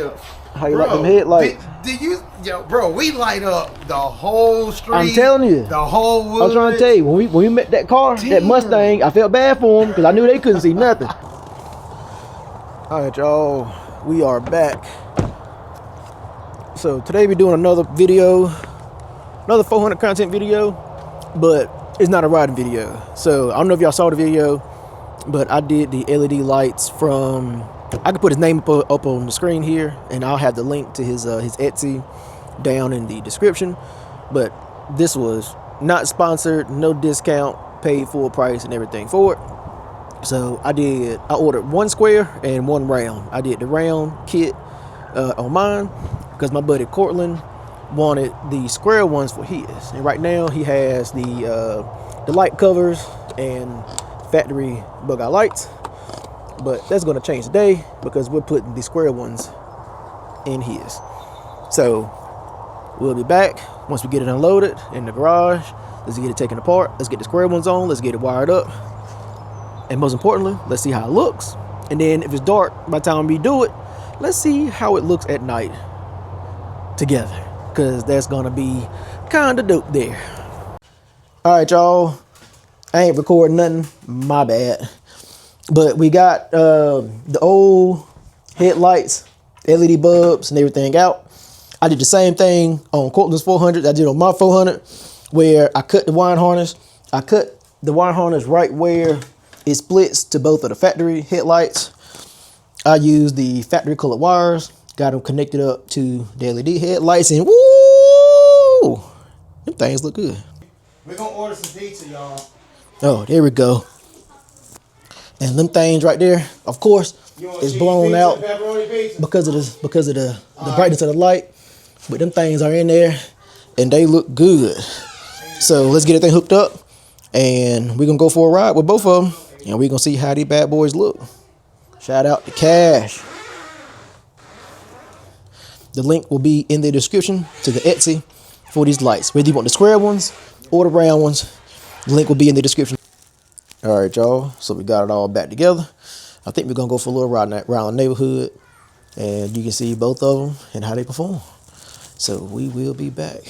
Yeah. How you like them headlights? Bro, we light up the whole street. I'm telling you. The whole woods. I was trying to tell you, when we met that car, that Mustang, I felt bad for them because I knew they couldn't see nothing. All right, y'all, we are back. So today we're doing another video, another 400 content video, but it's not a riding video. So I don't know if y'all saw the video, but I did the LED lights from, I can put his name up on the screen here, and I'll have the link to his Etsy down in the description. But this was not sponsored, no discount, paid full price and everything for it. So I ordered one square and one round. I did the round kit on mine because my buddy Cortland wanted the square ones for his. And right now he has the light covers and factory bug eye lights. But that's going to change today because we're putting the square ones in his. So we'll be back once we get it unloaded in the garage. Let's get it taken apart. Let's get the square ones on. Let's get it wired up. And most importantly, let's see how it looks. And then if it's dark by the time we do it, let's see how it looks at night together. Because that's going to be kind of dope there. All right, y'all. I ain't recording nothing. My bad. But we got the old headlights, LED bulbs, and everything out. I did the same thing on Cortland's 400. I did on my 400, where I cut the wiring harness. I cut the wiring harness right where it splits to both of the factory headlights. I used the factory colored wires, got them connected up to the LED headlights, and woo! Them things look good. We're going to order some pizza, y'all. Oh, there we go. And them things right there, of course, is blown out because of the brightness of the light. But them things are in there and they look good. So let's get everything hooked up and we're gonna go for a ride with both of them and we're gonna see how these bad boys look. Shout out to Cash. The link will be in the description to the Etsy for these lights. Whether you want the square ones or the round ones, the link will be in the description. All right, y'all, so we got it all back together. I think we're gonna go for a little ride around the neighborhood and you can see both of them and how they perform. So we will be back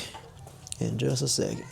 in just a second.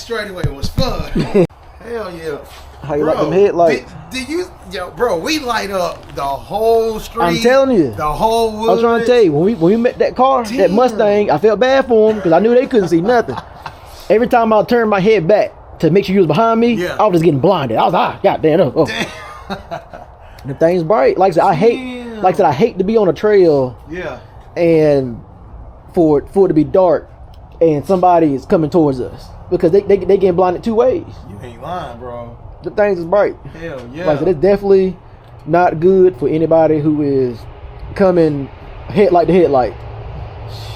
straightaway was fun. Hell yeah. How you like them headlights? Bro, we light up the whole street. I'm telling you. The whole woods. I was trying to tell you, when we met that car, that Mustang, I felt bad for them because I knew they couldn't see nothing. Every time I turned my head back to make sure you was behind me, I was just getting blinded. I was goddamn. Oh. The thing's bright. Like I said, I hate to be on a trail. Yeah. And for it to be dark and somebody is coming towards us because they getting blinded two ways. You ain't lying, bro. The things is bright. Hell yeah. Like I said, it's definitely not good for anybody who is coming headlight to headlight.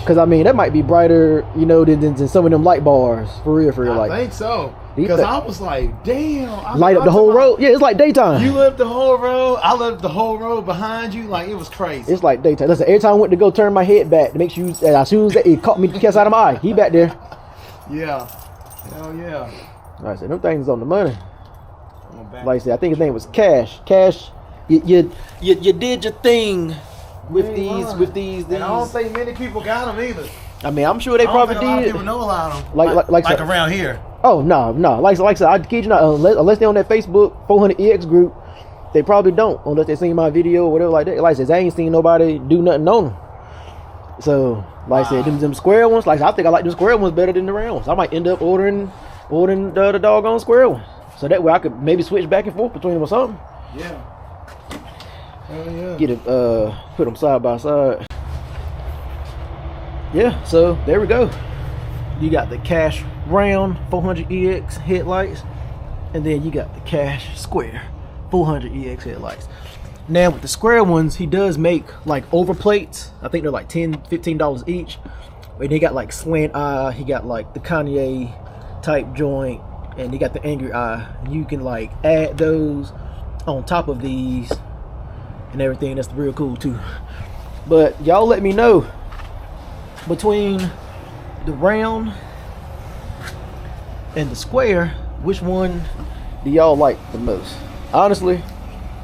Because I mean, that might be brighter, you know, than some of them light bars. For real. I think so. Because I was like, damn. Light up the whole road. Yeah, it's like daytime. You lit up the whole road. I lit up the whole road behind you. Like, it was crazy. It's like daytime. Listen, every time I went to go turn my head back to make sure as soon as it caught me the cast out of my eye, he back there. Yeah. Hell yeah. Like I said, them things on the money. Like I said, I think his name was Cash. Cash, you did your thing with these. And I don't think many people got them either. I mean, I'm sure they probably did. A lot of people know about them. Like around here. Oh no. Like I said, I kid you not. Unless they're on that Facebook 400EX group, they probably don't. Unless they seen my video or whatever like that. Like I said, I ain't seen nobody do nothing on them. So, like I said, them square ones. Like I think I like the square ones better than the round ones. I might end up ordering the doggone square one. So that way I could maybe switch back and forth between them or something. Yeah. Hell yeah. Get it, put them side by side. Yeah, so there we go. You got the Cash round 400EX headlights, and then you got the Cash square 400EX headlights. Now with the square ones, he does make like overplates. I think they're like $10-15 each. And he got like slant eye. He got like the Kanye type joint. And you got the angry eye. You can like add those on top of these and everything. That's real cool too. But y'all let me know between the round and the square, which one do y'all like the most? Honestly,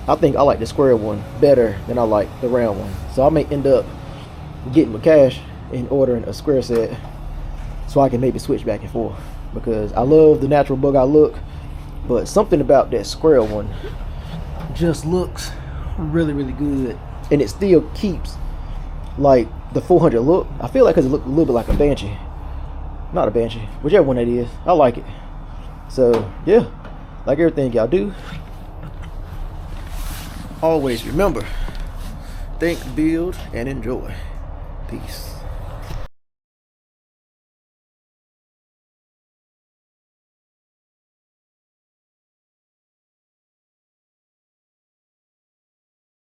I think I like the square one better than I like the round one. So I may end up getting my Cash and ordering a square set so I can maybe switch back and forth. Because I love the natural bug eye look, but something about that square one just looks really good, and it still keeps like the 400 look. I feel like because it looks a little bit like a Banshee, not a Banshee, whichever one it is. I like it. So yeah, like everything y'all do, always remember, think, build, and enjoy. Peace.